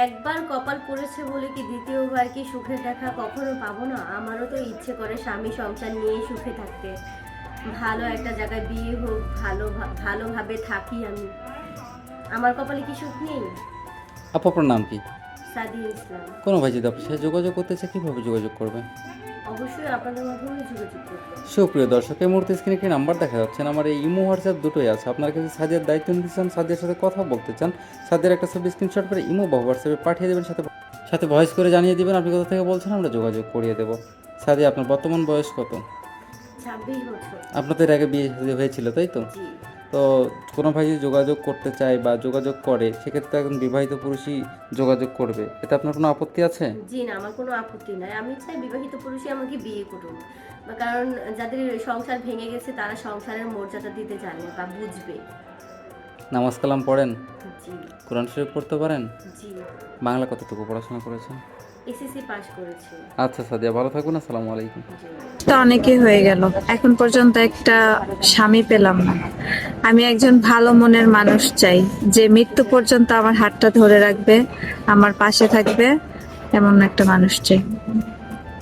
একবার কপাল পড়েছে বলে কি দ্বিতীয়বার কি সুখের দেখা কখনো পাবো না? আমারও তো ইচ্ছে করে স্বামী সংসার নিয়ে সুখে থাকতে, ভালো একটা জায়গায় বিয়ে হোক, ভালোভাবে থাকি আমি। আমার কপালে কি সুখ নেই? আপু আপনার নাম কি? সাদিয়া ইসলাম। কোনো ভাই যদি আপনার সাথে যোগাযোগ করতে চায় কীভাবে যোগাযোগ করবে? অবশ্যই আপনাদের মাধ্যমে যোগাযোগ করবো। সুপ্রিয় দর্শক, এই মুহূর্তে স্ক্রিনে একটি নাম্বার দেখা যাচ্ছে। আমার এই ইমো হোয়াটসঅ্যাপ দুটোই আছে। আপনার কাছে সাদিয়ার দায়িত্ব নিতে চান, সাদিয়ার সাথে কথা বলতে চান, সাদিয়ার একটা ছবি স্ক্রিনশট করে ইমো বা হোয়াটসঅ্যাপে পাঠিয়ে দেবেন, সাথে সাথে ভয়েস করে জানিয়ে দেবেন আপনি কোথা থেকে বলছেন, আমরা যোগাযোগ করিয়ে দেবো। সাদিয়া, আপনার বর্তমান বয়স কত? 26 বছর। আপনাদের এর আগে বিয়ে হয়েছিল তাই তো? জি। তো কোনো ভাই যদি যোগাযোগ করতে চায় বা যোগাযোগ করে, সেক্ষেত্রে একজন বিবাহিত পুরুষই যোগাযোগ করবে, এতে আপনার কোনো আপত্তি আছে? জি না, আমার কোনো আপত্তি নাই। আমি চাই বিবাহিত পুরুষই আমাকে বিয়ে করুন, কারণ যাদের সংসার ভেঙে গেছে তারা সংসারের মর্যাদা দিতে জানে বা বুঝবে। নামাজ কালাম পড়েন? জি। কোরআন শরীফ পড়তে পারেন? জি। বাংলা কতটুকু পড়াশোনা করেছেন? এসএসসি পাস করেছি। আচ্ছা সাদিয়া, ভালো থাকুন। আসসালামু আলাইকুম। জি। তো অনেকই হয়ে গেল, এখন পর্যন্ত একটা স্বামী পেলাম না। আমি একজন ভালো মনের মানুষ চাই, যে মৃত্যু পর্যন্ত আমার হাতটা ধরে রাখবে, আমার পাশে থাকবে, এমন একটা মানুষ চাই।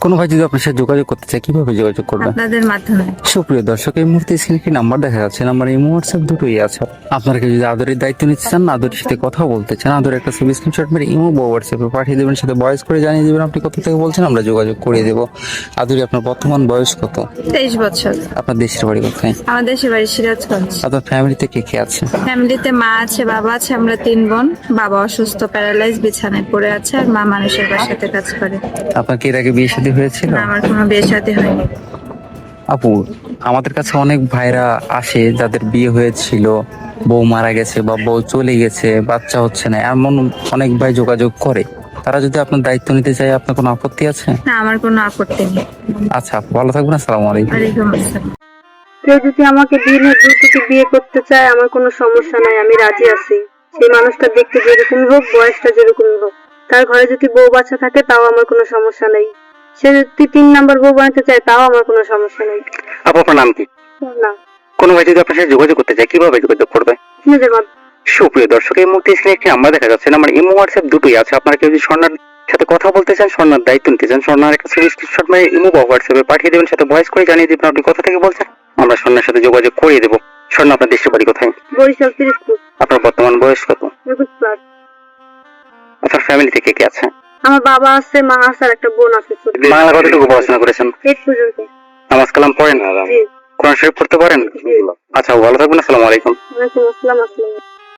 কোনো ভাই যদি আপনার সাথে যোগাযোগ করতে চায় কিভাবে যোগাযোগ করবে? আপনাদের মাধ্যমে। সুপ্রিয় দর্শক, এই মুহূর্তে স্ক্রিনে একটি নাম্বার দেখা যাচ্ছে। নাম্বার ইমো হোয়াটসঅ্যাপ দুটোই আছে। আপনারা কেউ যদি আদরের দায়িত্ব নিতে চান, আদরের সাথে কথা বলতে চান, আদরের একটা ছবি স্ক্রিনশট মেরে ইমো বা হোয়াটসঅ্যাপে পাঠিয়ে দেবেন, সাথে ভয়েস করে জানিয়ে দেবেন আপনি কোথা থেকে বলছেন, আমরা যোগাযোগ করিয়ে দেবো। আদরি, আপনার বর্তমান বয়স কত? 23 বছর। আপনার দেশের বাড়ি কোথায়? আমার দেশের বাড়ি সিরাজগঞ্জ। আপনার ফ্যামিলিতে কে কে আছে? ফ্যামিলিতে মা আছে, বাবা আছে, আমরা 3 বোন। বাবা অসুস্থ, প্যারালাইজ, বিছানায় পড়ে আছে, আর মা মানুষের বাসাতে কাজ করে। আপনার কি এর আগে বিয়ে শাদী হয়েছিল? না, আমার কোনো বিয়ে শাদী হয়নি। আপু, আমাদের কাছে অনেক ভাইরা আসে যাদের বিয়ে হয়েছিল, বউ মারা গেছে বা বউ চলে গেছে, বাচ্চা হচ্ছে না, এমন অনেক ভাই যোগাযোগ করে। তারা যদি আপনার দায়িত্ব নিতে চায়, আপনার কোনো আপত্তি আছে? না, আমার কোনো আপত্তি নেই। আচ্ছা আপু, ভালো থাকবেন। আসসালামু আলাইকুম। ওয়ালাইকুম আসসালাম। কেউ যদি আমাকে দিনের দ্রুততে বিয়ে করতে চায়, আমার কোনো সমস্যা নাই, আমি রাজি আছি। সেই মানুষটা দেখতে যেরকমই হোক, বয়সটা যেরকমই হোক, তার ঘরে যদি বউ বাচ্চা থাকে তাও আমার কোনো সমস্যা নেই। সে যদি 3 নাম্বার বউ বানাতে চায় তাও আমার কোনো সমস্যা নেই। আপু, আপনার নাম কি? না, কোনো ভাই যদি আপনার সাথে যোগাযোগ করতে চায় কিভাবে যোগাযোগ করবে? নিজের মাধ্যমে। সুপ্রিয় দর্শক, এই মুহূর্তে স্ক্রিনে একটি নাম্বার দেখা যাচ্ছে। আমার ইমো হোয়াটসঅ্যাপ দুটোই আছে। আপনারা কেউ যদি স্বর্ণার সাথে কথা বলতে চান, স্বর্ণার দায়িত্ব নিতে চান, স্বর্ণার একটা ছবি স্ক্রিনশট মেরে ইমো বা হোয়াটসঅ্যাপে পাঠিয়ে দেবেন, সাথে ভয়েস করে জানিয়ে দেবেন আপনি কোথা থেকে বলছেন, আমরা স্বর্ণার সাথে যোগাযোগ করিয়ে দেবো। স্বর্ণ, আপনার দেশের বাড়ি কোথায়? বরিশাল 30 আপনার বর্তমান বয়স কত? 21+। আপনার ফ্যামিলিতে কে কে আছে? আমার বাবা আছে, মা আছে, আর একটা বোন আছে ছোট। বাংলা কতটুকু পড়াশোনা করেছেন? 8 পর্যন্ত। নামাজ কালাম পড়েন? জি। কোরআন শরীফ পড়তে পারেন? জি। আচ্ছা, ভালো থাকবেন। আসসালামু আলাইকুম। ওয়ালাইকুম আসসালাম।